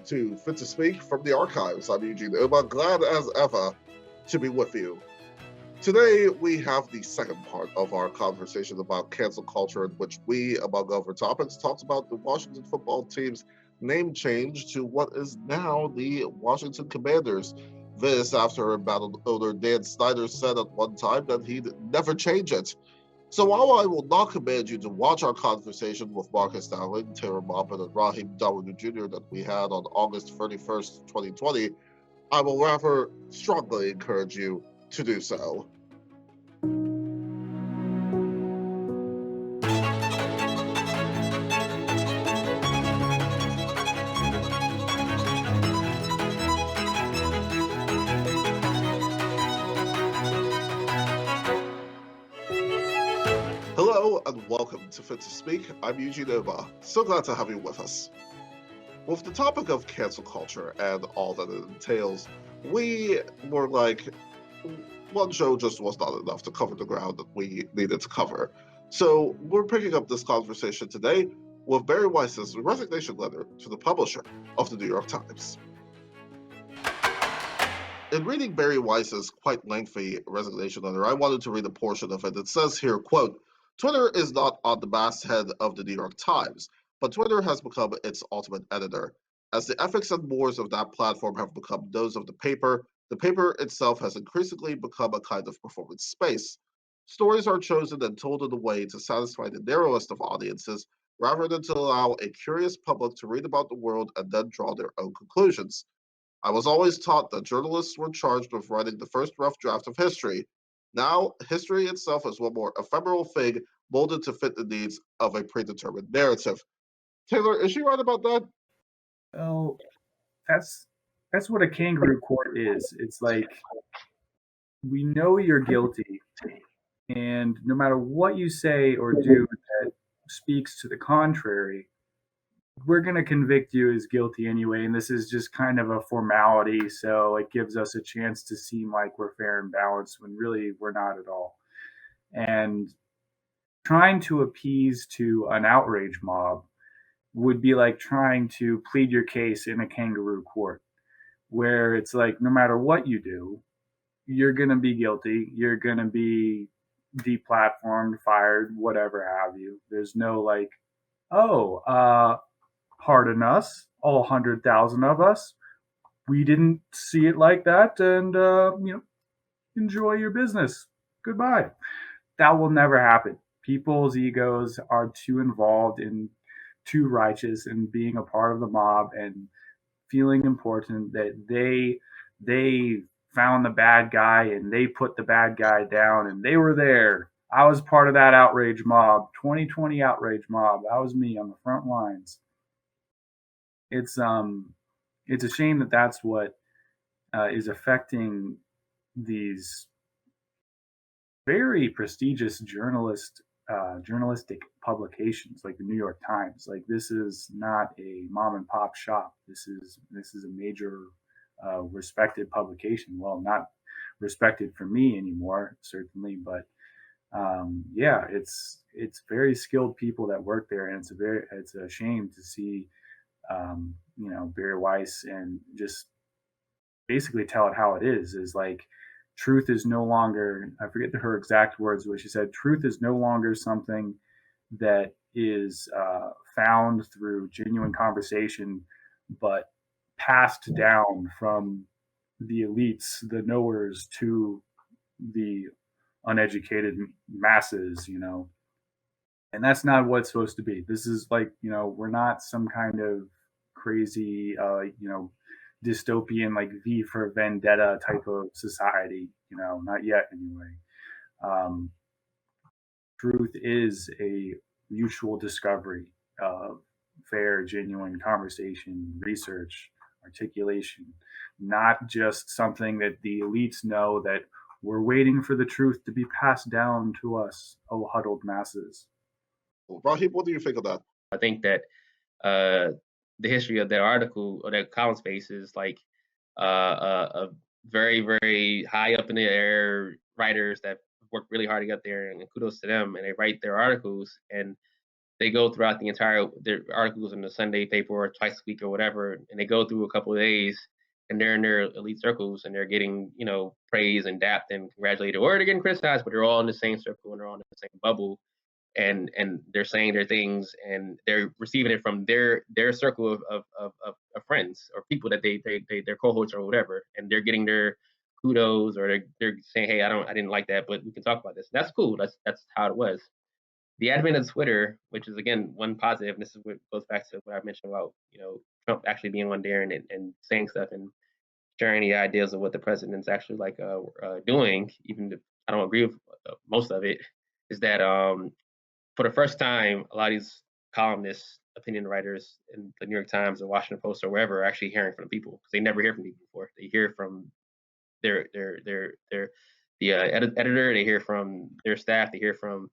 to Fit to Speak from the Archives. I'm Eugene Obah, glad as ever to be with you. Today, we have the second part of our conversation about cancel culture, in which we, among other topics, talked about the Washington football team's name change to what is now the Washington Commanders. This after battle owner Dan Snyder said at one time that he'd never change it. So while I will not command you to watch our conversation with Marcus Dowling, Taylor Maupin, and Raheem Dawodu Jr. that we had on August 31st, 2020, I will rather strongly encourage you to do so. Hello and welcome to Fit to Speak. I'm Eugene Obah. So glad to have you with us. With the topic of cancel culture and all that it entails, we were like, one show just was not enough to cover the ground that we needed to cover. So we're picking up this conversation today with Bari Weiss's resignation letter to the publisher of the New York Times. In reading Bari Weiss's quite lengthy resignation letter, I wanted to read a portion of it. It says here, quote, "Twitter is not on the masthead of the New York Times, but Twitter has become its ultimate editor. As the ethics and mores of that platform have become those of the paper itself has increasingly become a kind of performance space. Stories are chosen and told in a way to satisfy the narrowest of audiences, rather than to allow a curious public to read about the world and then draw their own conclusions. I was always taught that journalists were charged with writing the first rough draft of history. Now, history itself is one more ephemeral thing molded to fit the needs of a predetermined narrative." Taylor, is she right about that? Oh, that's what a kangaroo court is. It's like we know you're guilty, and no matter what you say or do that speaks to the contrary, we're going to convict you as guilty anyway. And this is just kind of a formality, so it gives us a chance to seem like we're fair and balanced when really we're not at all. And trying to appease to an outrage mob would be like trying to plead your case in a kangaroo court, where it's like no matter what you do, you're going to be guilty. You're going to be deplatformed, fired, whatever have you. There's no like, oh, pardon us, all 100,000 of us. We didn't see it like that, and enjoy your business. Goodbye. That will never happen. People's egos are too involved and too righteous in being a part of the mob and feeling important that they found the bad guy and they put the bad guy down and they were there. I was part of that outrage mob, 2020 outrage mob. That was me on the front lines. It's a shame that that's what is affecting these very prestigious journalistic publications like the New York Times. Like this is not a mom and pop shop. This is a major respected publication. Well, not respected for me anymore, certainly, but yeah, it's very skilled people that work there, and it's a shame to see Bari Weiss and just basically tell it how it is like truth is no longer, I forget her exact words, but she said truth is no longer something that is found through genuine conversation, but passed down from the elites, the knowers, to the uneducated masses, and that's not what it's supposed to be. This is like, we're not some kind of crazy, dystopian, like V for Vendetta type of society, not yet anyway. Truth is a mutual discovery of fair, genuine conversation, research, articulation, not just something that the elites know that we're waiting for the truth to be passed down to us, oh huddled masses. Raheem, what do you think of that? I think that the history of that article or that column space is like a very, very high up in the air writers that work really hard to get there, and kudos to them. And they write their articles, and they go throughout the entire their articles in the Sunday paper or twice a week or whatever, and they go through a couple of days, and they're in their elite circles and they're getting praise and dapped and congratulated, or they're getting criticized, but they're all in the same circle and they're all in the same bubble, and they're saying their things and they're receiving it from their circle of friends or people that they their cohorts or whatever, and they're getting their kudos, or they're saying, hey, I didn't like that, but we can talk about this. That's cool. That's how it was. The advent of Twitter, which is again one positive, and this is what goes back to what I mentioned about Trump actually being on there and saying stuff and sharing any ideas of what the president's actually like doing, even if I don't agree with most of it, is that for the first time, a lot of these columnists, opinion writers in the New York Times or Washington Post or wherever are actually hearing from the people, because they never hear from people before. They hear from the editor, they hear from their staff, they hear from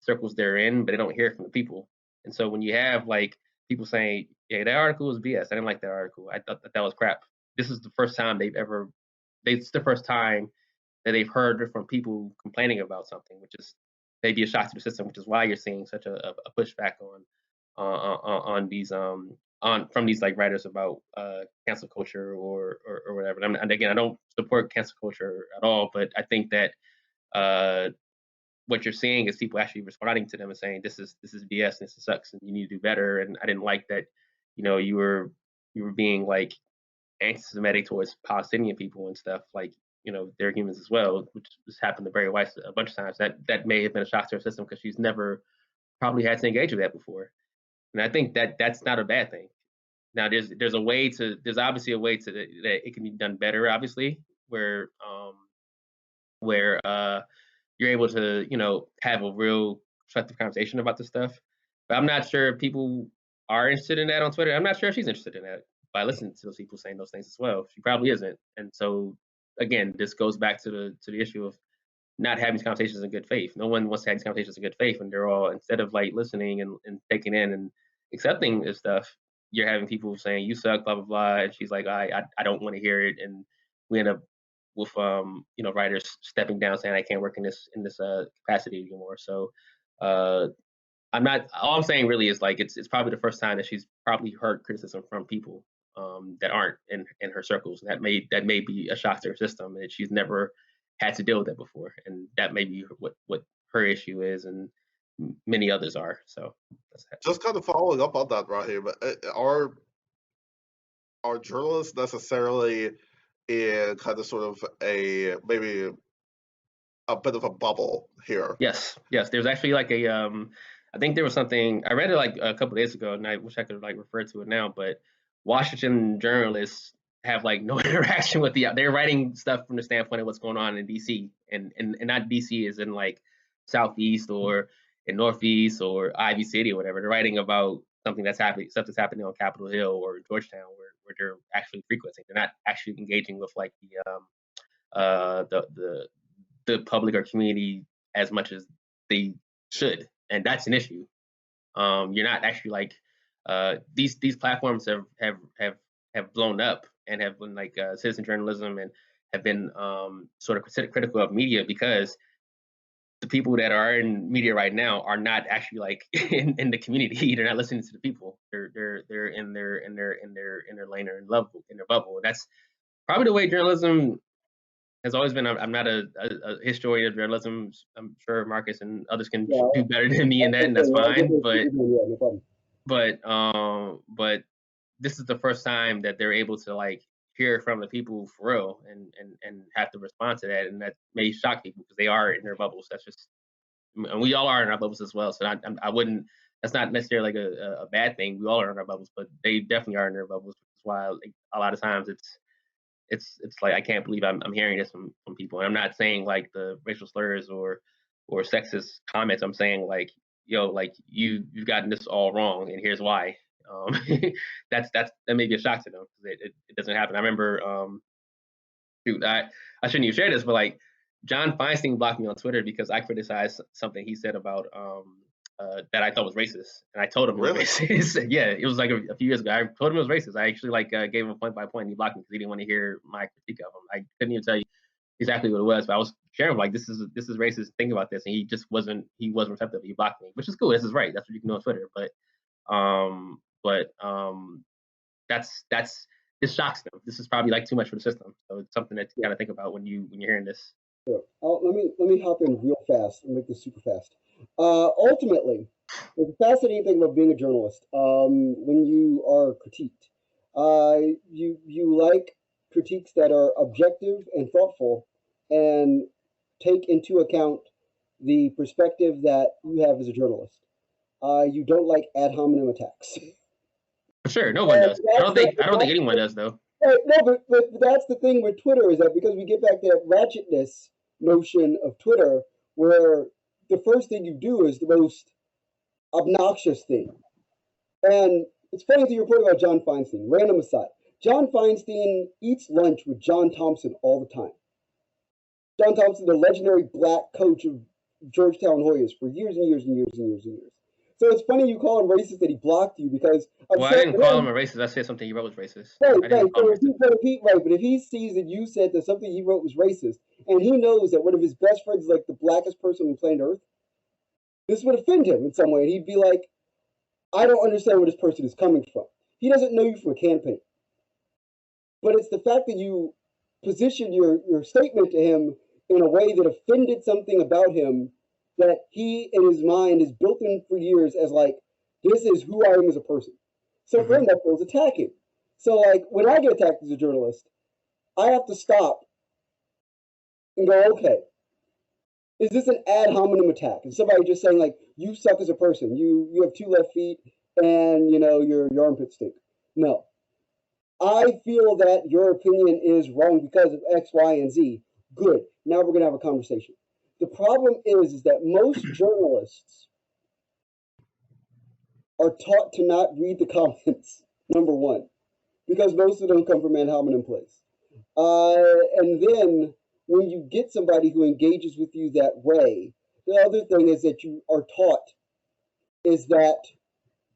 circles they're in, but they don't hear from the people. And so when you have like people saying, yeah, that article was BS, I didn't like that article, I thought that was crap, this is the first time it's the first time that they've heard from people complaining about something, which is maybe a shock to the system, which is why you're seeing such a pushback on these on from these like writers about cancel culture or whatever. And again, I don't support cancel culture at all, but I think that what you're seeing is people actually responding to them and saying this is BS, and this sucks, and you need to do better. And I didn't like that, you were being like anti-Semitic towards Palestinian people and stuff, like they're humans as well, which has happened to Bari Weiss a bunch of times. That may have been a shock to her system because she's never probably had to engage with that before. And I think that that's not a bad thing. Now there's obviously a way to that it can be done better, obviously, where you're able to have a real constructive conversation about this stuff. But I'm not sure if people are interested in that on Twitter. I'm not sure if she's interested in that by listening to those people saying those things as well. She probably isn't. And so again, this goes back to the issue of not having these conversations in good faith. No one wants to have these conversations in good faith, and they're all, instead of like listening and taking in and accepting this stuff, you're having people saying you suck, blah blah blah, and she's like, I don't want to hear it, and we end up with writers stepping down saying I can't work in this capacity anymore. So I'm not. All I'm saying really is like it's probably the first time that she's probably heard criticism from people that aren't in her circles. That may be a shock to her system, and she's never had to deal with that before, and that may be what her issue is, and many others are. So that's that. Just kind of following up on that, Raheem, are journalists necessarily in kind of sort of maybe a bit of a bubble here? Yes. There's actually like I think there was something I read it like a couple of days ago, and I wish I could like refer to it now. But Washington journalists have like no interaction with they're writing stuff from the standpoint of what's going on in DC, and not DC is in like Southeast or in Northeast or Ivy City or whatever. They're writing about something that's happening on Capitol Hill or Georgetown, where they're actually frequenting. They're not actually engaging with like the public or community as much as they should, and that's an issue. You're not actually like these platforms have blown up and have been like citizen journalism, and have been sort of considered critical of media because the people that are in media right now are not actually like in the community. They're not listening to the people. They're in their lane or in their bubble. That's probably the way journalism has always been. I'm not a historian of journalism. I'm sure Marcus and others can do better than me in that, and that's fine. But this is the first time that they're able to like hear from the people for real and have to respond to that, and that may shock people because they are in their bubbles. That's just, and we all are in our bubbles as well. So I wouldn't. That's not necessarily like a bad thing. We all are in our bubbles, but they definitely are in their bubbles. Which is why like, a lot of times it's like I can't believe I'm hearing this from people. And I'm not saying like the racial slurs or sexist comments. I'm saying like, yo, like you've gotten this all wrong, and here's why. That may be a shock to them because it doesn't happen. I remember, dude, I shouldn't even share this, but like John Feinstein blocked me on Twitter because I criticized something he said about that I thought was racist, and I told him it was racist. Yeah, it was like a few years ago. I told him it was racist. I actually like gave him a point by point, and he blocked me because he didn't want to hear my critique of him. I couldn't even tell you exactly what it was. But I was sharing like this is racist. Think about this, and he just wasn't receptive. He blocked me, which is cool. This is right. That's what you can do on Twitter. But that's this shocks them. This is probably like too much for the system. So it's something that you got to think about when you're hearing this. Sure. Let me hop in real fast and make this super fast. Ultimately, the fascinating thing about being a journalist, when you are critiqued, you like critiques that are objective and thoughtful, and take into account the perspective that you have as a journalist. You don't like ad hominem attacks. For sure, no one does. I don't think anyone does though. Right, no, but that's the thing with Twitter, is that because we get back to that ratchetness notion of Twitter, where the first thing you do is the most obnoxious thing. And it's funny that you report about John Feinstein. Random aside, John Feinstein eats lunch with John Thompson all the time. John Thompson, the legendary black coach of Georgetown Hoyas for years and years and years and years and years. So it's funny you call him racist that he blocked you, because well, I didn't call him a racist. I said something he wrote was racist. Right. But if he sees that you said that something he wrote was racist, and he knows that one of his best friends is like the blackest person on planet Earth, this would offend him in some way. And he'd be like, I don't understand where this person is coming from. He doesn't know you from a campaign. But it's the fact that you positioned your statement to him in a way that offended something about him that he, in his mind, is built in for years as like, this is who I am as a person. So for him, that feels attacking. So like, when I get attacked as a journalist, I have to stop and go, okay, is this an ad hominem attack? Is somebody just saying like, you suck as a person, you have 2 left feet, and you know your armpits stink? No. I feel that your opinion is wrong because of X, Y, and Z. Good. Now we're gonna have a conversation. The problem is that most journalists are taught to not read the comments, number one, because most of them come from ad hominem place. And then when you get somebody who engages with you that way, the other thing is that you are taught is that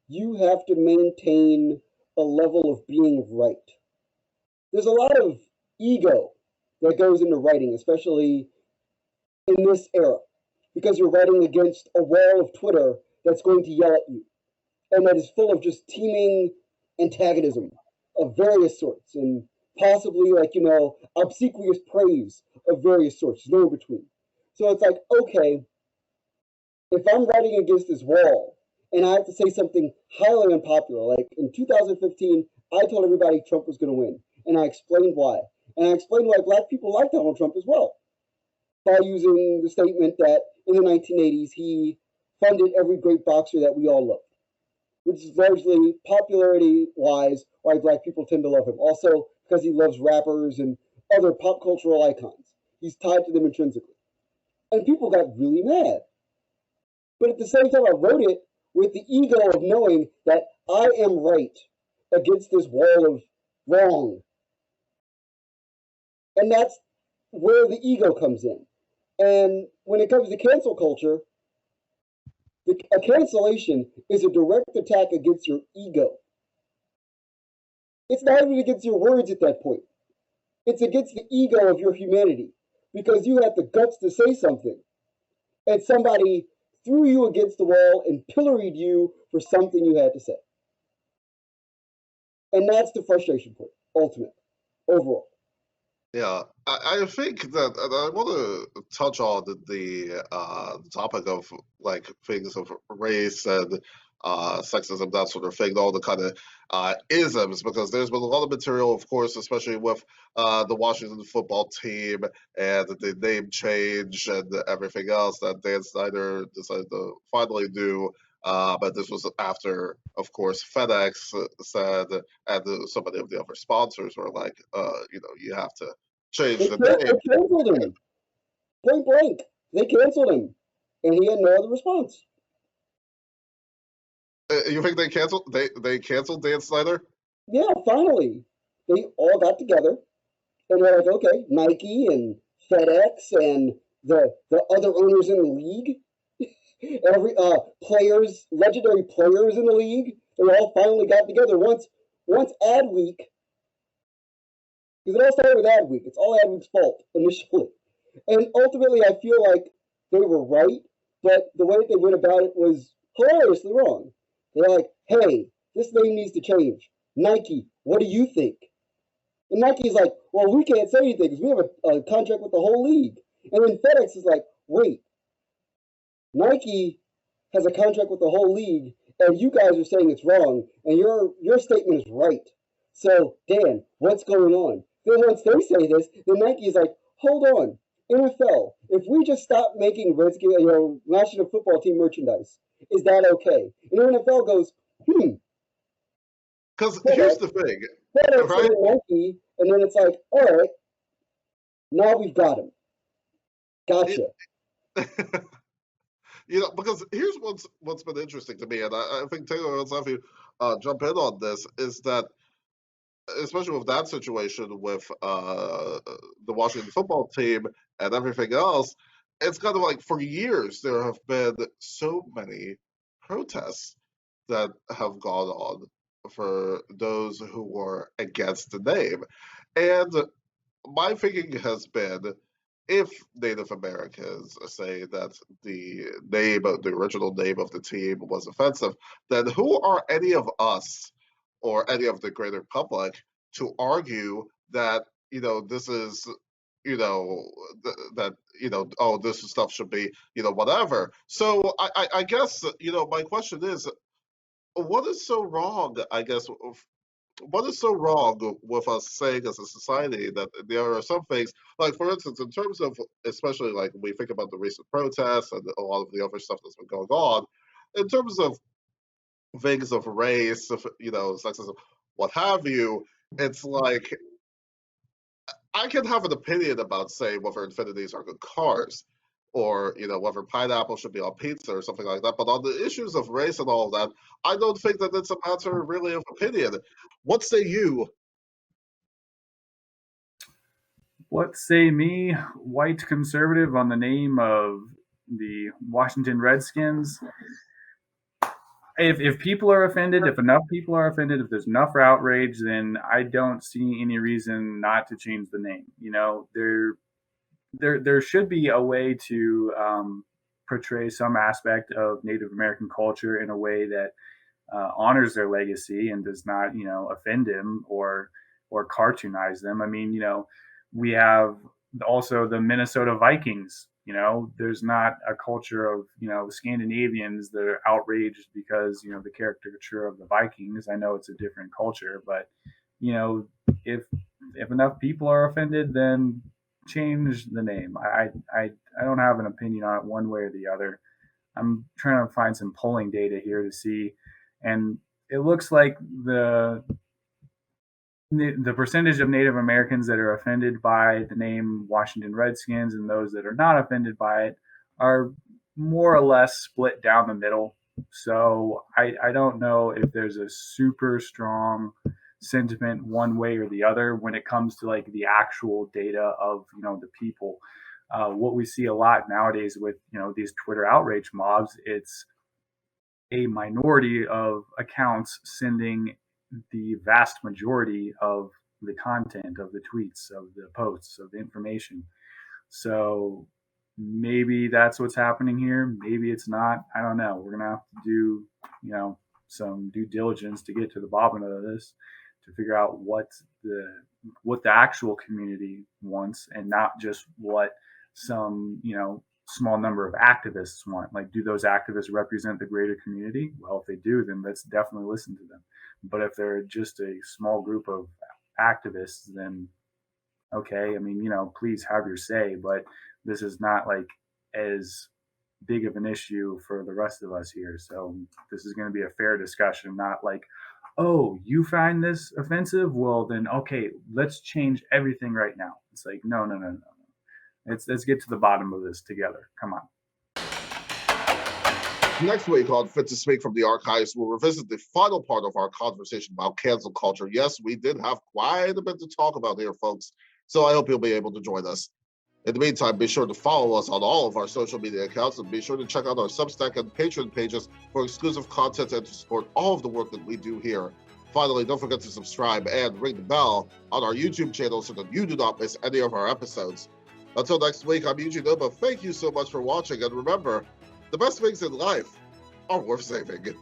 you have to maintain a level of being right. There's a lot of ego that goes into writing, especially in this era, because you're writing against a wall of Twitter that's going to yell at you, and that is full of just teeming antagonism of various sorts, and possibly like, you know, obsequious praise of various sorts, no in between. So it's like, okay, if I'm writing against this wall and I have to say something highly unpopular, like in 2015, I told everybody Trump was going to win, and I explained why. And I explained why black people like Donald Trump as well, by using the statement that in the 1980s he funded every great boxer that we all loved, which is largely popularity-wise why black people tend to love him. Also because he loves rappers and other pop cultural icons. He's tied to them intrinsically. And people got really mad. But at the same time, I wrote it with the ego of knowing that I am right against this wall of wrong. And that's where the ego comes in. And when it comes to cancel culture, a cancellation is a direct attack against your ego. It's not even against your words at that point. It's against the ego of your humanity, because you had the guts to say something, and somebody threw you against the wall and pilloried you for something you had to say. And that's the frustration point, ultimately, overall. Yeah, I think that, and I want to touch on the topic of like things of race and sexism, that sort of thing, all the kind of isms, because there's been a lot of material, of course, especially with the Washington football team and the name change and everything else that Dan Snyder decided to finally do. But this was after, of course, FedEx said, and so many of the other sponsors were like, you have to change the name. They canceled him. Point blank. They canceled him. And he had no other response. You think they canceled? They canceled Dan Snyder? Yeah, finally. They all got together and they're like, okay, Nike and FedEx and the other owners in the league, every legendary players in the league, they all finally got together. Once Ad Week Because it all started with Adweek. It's all Adweek's fault initially. And ultimately, I feel like they were right, but the way they went about it was hilariously wrong. They're like, hey, this name needs to change. Nike, what do you think? And Nike's like, well, we can't say anything because we have a contract with the whole league. And then FedEx is like, wait, Nike has a contract with the whole league, and you guys are saying it's wrong, and your statement is right. So, Dan, what's going on? Then once they say this, then Nike is like, hold on, NFL, if we just stop making Redskins, National Football Team merchandise, is that okay? And the NFL goes, Because here's the thing, FedEx right? and Nike, and then it's like, all right, now we've got him. Gotcha. Because here's what's been interesting to me, and I think Taylor, let's have you jump in on this, is that especially with that situation with the Washington football team and everything else, it's kind of like for years there have been so many protests that have gone on for those who were against the name. And my thinking has been, if Native Americans say that the original name of the team was offensive, then who are any of us or any of the greater public to argue that this is oh, this stuff should be whatever. So I guess my question is, what is so wrong? I guess what is so wrong with us saying as a society that there are some things, like for instance, in terms of, especially like we think about the recent protests and a lot of the other stuff that's been going on, in terms of things of race, of sexism, what have you, it's like I can have an opinion about, say, whether Infinities are good cars, or whether pineapple should be on pizza or something like that. But on the issues of race and all of that, I don't think that it's a matter really of opinion. What say you? What say me, white conservative, on the name of the Washington Redskins? If people are offended, if enough people are offended, if there's enough outrage, then I don't see any reason not to change the name. There should be a way to portray some aspect of Native American culture in a way that honors their legacy and does not, offend them or cartoonize them. I mean, we have also the Minnesota Vikings. There's not a culture of Scandinavians that are outraged because the caricature of the Vikings. I know it's a different culture, but if enough people are offended, then change the name. I don't have an opinion on it one way or the other. I'm trying to find some polling data here to see, and it looks like the percentage of Native Americans that are offended by the name Washington Redskins and those that are not offended by it are more or less split down the middle. So I don't know if there's a super strong sentiment one way or the other when it comes to like the actual data of the people. What we see a lot nowadays with these Twitter outrage mobs, it's a minority of accounts sending the vast majority of the content, of the tweets, of the posts, of the information. So maybe that's what's happening here. Maybe it's not. I don't know. We're gonna have to do some due diligence to get to the bottom of this, to figure out what the actual community wants, and not just what some small number of activists want. Like, do those activists represent the greater community? Well, if they do, then let's definitely listen to them. But if they're just a small group of activists, then okay, I mean, please have your say, but this is not like as big of an issue for the rest of us here. So this is going to be a fair discussion, not like, oh, you find this offensive? Well, then, okay, let's change everything right now. It's like, no. Let's get to the bottom of this together. Come on. Next week on Fit to Speak from the Archives, we'll revisit the final part of our conversation about cancel culture. Yes, we did have quite a bit to talk about here, folks, so I hope you'll be able to join us. In the meantime, be sure to follow us on all of our social media accounts, and be sure to check out our Substack and Patreon pages for exclusive content and to support all of the work that we do here Finally, don't forget to subscribe and ring the bell on our YouTube channel so that you do not miss any of our episodes. Until next week, I'm Eugene Obah. Thank you so much for watching, and remember, the best things in life are worth saving.